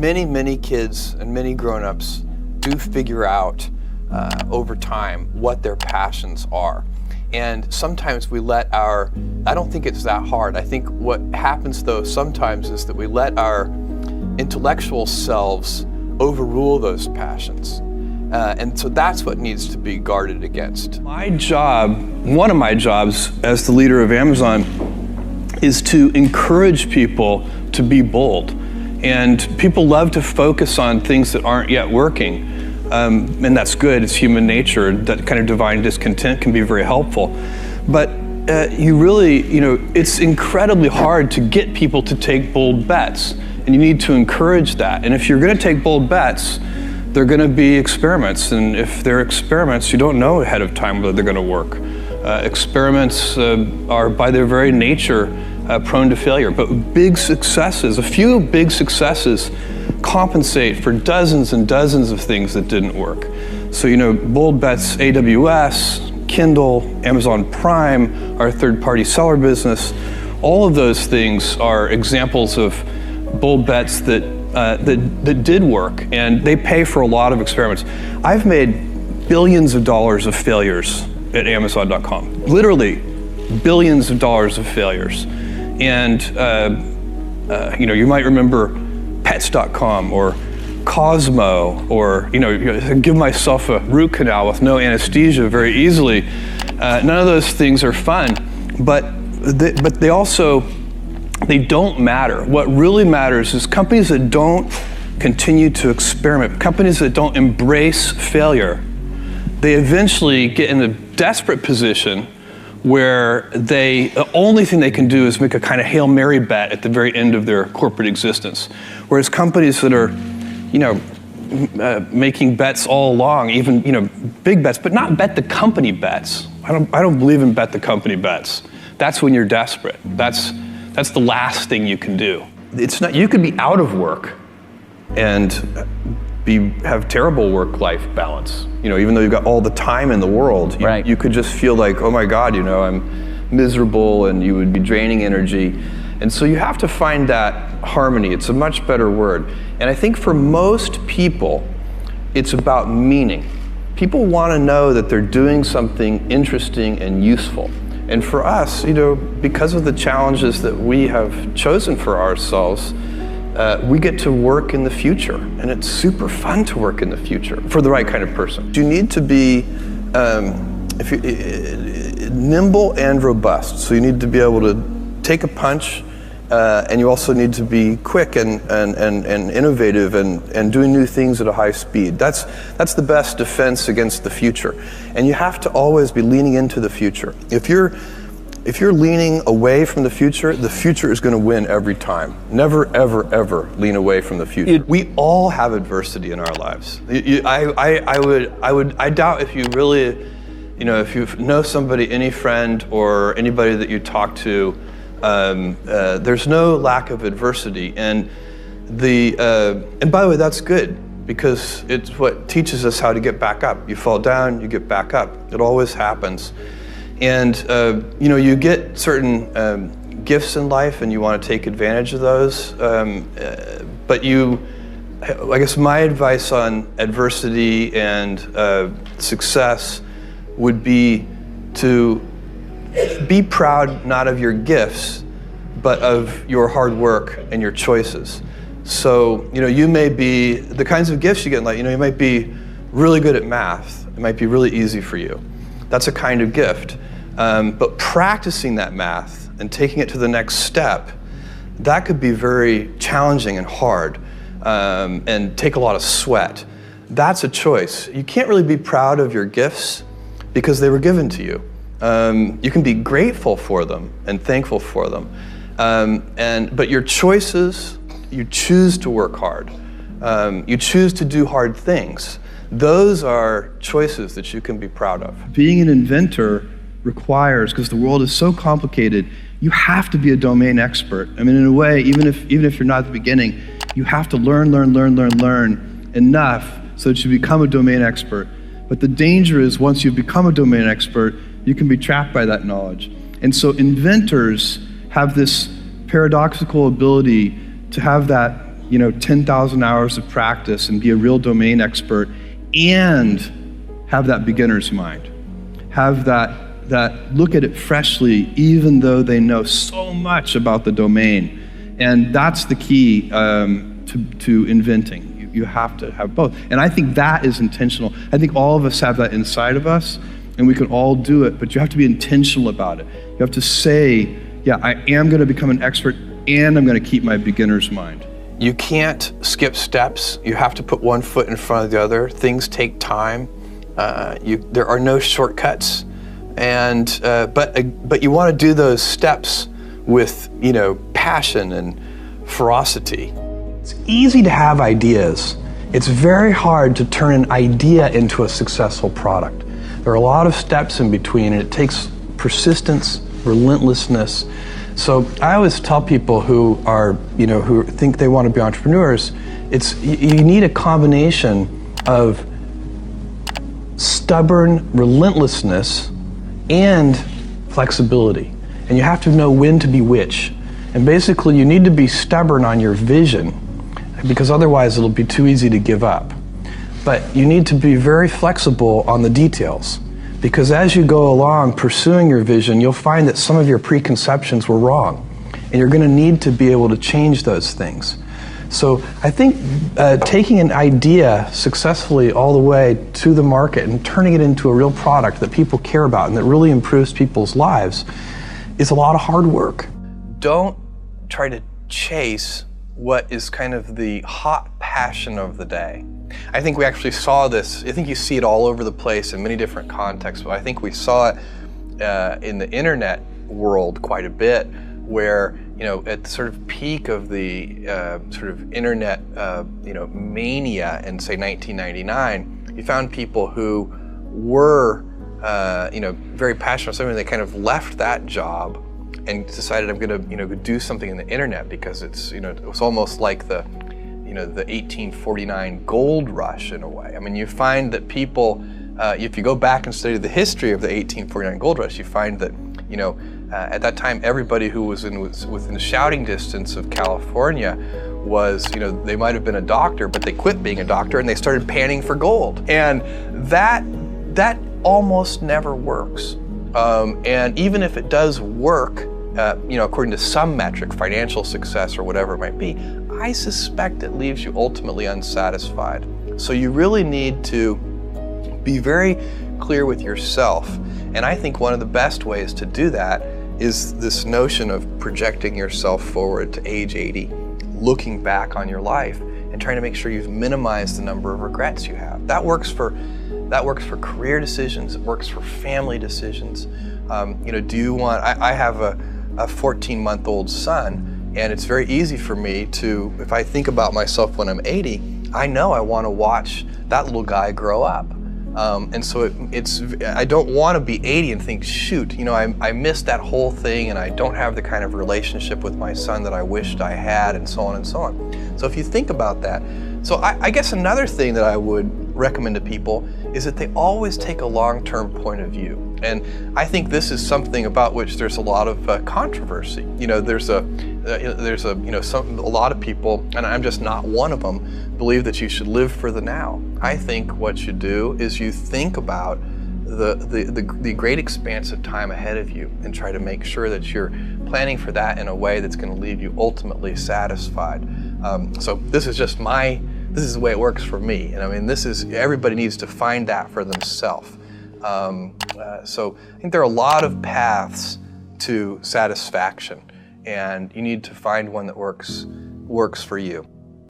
Many kids and many grown-ups do figure out over time what their passions are. And sometimes we let I don't think it's that hard. I think what happens though sometimes is that we let our intellectual selves overrule those passions. And so that's what needs to be guarded against. My job, one of my jobs as the leader of Amazon, is to encourage people to be bold. And people love to focus on things that aren't yet working. And that's good, it's human nature. That kind of divine discontent can be very helpful. But it's incredibly hard to get people to take bold bets. And you need to encourage that. And if you're gonna take bold bets, they're gonna be experiments. And if they're experiments, you don't know ahead of time whether they're gonna work. Experiments are by their very nature prone to failure. But a few big successes compensate for dozens and dozens of things that didn't work. So, bold bets, AWS, Kindle, Amazon Prime, our third-party seller business, all of those things are examples of bold bets that did work, and they pay for a lot of experiments. I've made billions of dollars of failures at Amazon.com, literally billions of dollars of failures. And you might remember Pets.com or Cosmo, or give myself a root canal with no anesthesia very easily. None of those things are fun, but they don't matter. What really matters is companies that don't continue to experiment, companies that don't embrace failure, they eventually get in a desperate position where the only thing they can do is make a kind of Hail Mary bet at the very end of their corporate existence. Whereas companies that are, making bets all along, even, big bets, but not bet the company bets. I don't believe in bet the company bets. That's when you're desperate. That's the last thing you can do. You could be out of work and have terrible work-life balance. Even though you've got all the time in the world, right. You could just feel like, oh my God, I'm miserable, and you would be draining energy. And so you have to find that harmony. It's a much better word. And I think for most people, it's about meaning. People want to know that they're doing something interesting and useful. And for us, because of the challenges that we have chosen for ourselves, we get to work in the future, and it's super fun to work in the future for the right kind of person. You need to be nimble and robust. So you need to be able to take a punch, and you also need to be quick and innovative and doing new things at a high speed. That's the best defense against the future. And you have to always be leaning into the future. If you're leaning away from the future is going to win every time. Never, ever, ever lean away from the future. We all have adversity in our lives. I doubt if you really, if you know somebody, any friend or anybody that you talk to, there's no lack of adversity. And by the way, that's good, because it's what teaches us how to get back up. You fall down, you get back up. It always happens. And you get certain gifts in life, and you want to take advantage of those. But I guess my advice on adversity and success would be to be proud not of your gifts, but of your hard work and your choices. So you may be the kinds of gifts you get in life. You might be really good at math. It might be really easy for you. That's a kind of gift. But practicing that math and taking it to the next step, that could be very challenging and hard, and take a lot of sweat. That's a choice. You can't really be proud of your gifts because they were given to you. You can be grateful for them and thankful for them. But your choices, you choose to work hard. You choose to do hard things. Those are choices that you can be proud of. Being an inventor requires, because the world is so complicated, you have to be a domain expert. I mean, in a way, even if you're not at the beginning, you have to learn enough so that you become a domain expert. But the danger is, once you've become a domain expert, you can be trapped by that knowledge. And so inventors have this paradoxical ability to have that 10,000 hours of practice and be a real domain expert and have that beginner's mind. Have that look at it freshly, even though they know so much about the domain. And that's the key to inventing. You have to have both. And I think that is intentional. I think all of us have that inside of us, and we can all do it, but you have to be intentional about it. You have to say, yeah, I am going to become an expert, and I'm going to keep my beginner's mind. You can't skip steps. You have to put one foot in front of the other. Things take time. There are no shortcuts, and but you want to do those steps with passion and ferocity. It's easy to have ideas. It's very hard to turn an idea into a successful product. There are a lot of steps in between, and it takes persistence, relentlessness. So I always tell people who are, who think they want to be entrepreneurs, you need a combination of stubborn relentlessness and flexibility. And you have to know when to be which. And basically you need to be stubborn on your vision, because otherwise it'll be too easy to give up. But you need to be very flexible on the details, because as you go along pursuing your vision, you'll find that some of your preconceptions were wrong, and you're going to need to be able to change those things. So I think taking an idea successfully all the way to the market and turning it into a real product that people care about and that really improves people's lives is a lot of hard work. Don't try to chase what is kind of the hot passion of the day. I think we actually saw this, I think you see it all over the place in many different contexts, but I think we saw it in the internet world quite a bit, where at the sort of peak of the sort of internet mania in, say, 1999, you found people who were very passionate about something. They kind of left that job and decided, I'm going to do something in the internet, because it's it was almost like the the 1849 gold rush in a way. I mean, you find that people, if you go back and study the history of the 1849 gold rush, you find that at that time everybody who was within shouting distance of California was, they might have been a doctor, but they quit being a doctor and they started panning for gold. And that almost never works. And even if it does work, according to some metric, financial success or whatever it might be, I suspect it leaves you ultimately unsatisfied. So you really need to be very clear with yourself. And I think one of the best ways to do that is this notion of projecting yourself forward to age 80, looking back on your life and trying to make sure you've minimized the number of regrets you have. That works for career decisions. It works for family decisions. Do you want? I have a 14-month-old son, and it's very easy for me to, if I think about myself when I'm 80, I know I want to watch that little guy grow up. And so I don't want to be 80 and think, shoot, I missed that whole thing, and I don't have the kind of relationship with my son that I wished I had, and so on and so on. So if you think about that, so I guess another thing that I would recommend to people is that they always take a long-term point of view. And I think this is something about which there's a lot of controversy. There's a lot of people, and I'm just not one of them, believe that you should live for the now. I think what you do is you think about the great expanse of time ahead of you and try to make sure that you're planning for that in a way that's going to leave you ultimately satisfied. So this is the way it works for me. And I mean, everybody needs to find that for themselves. So I think there are a lot of paths to satisfaction, and you need to find one that works for you.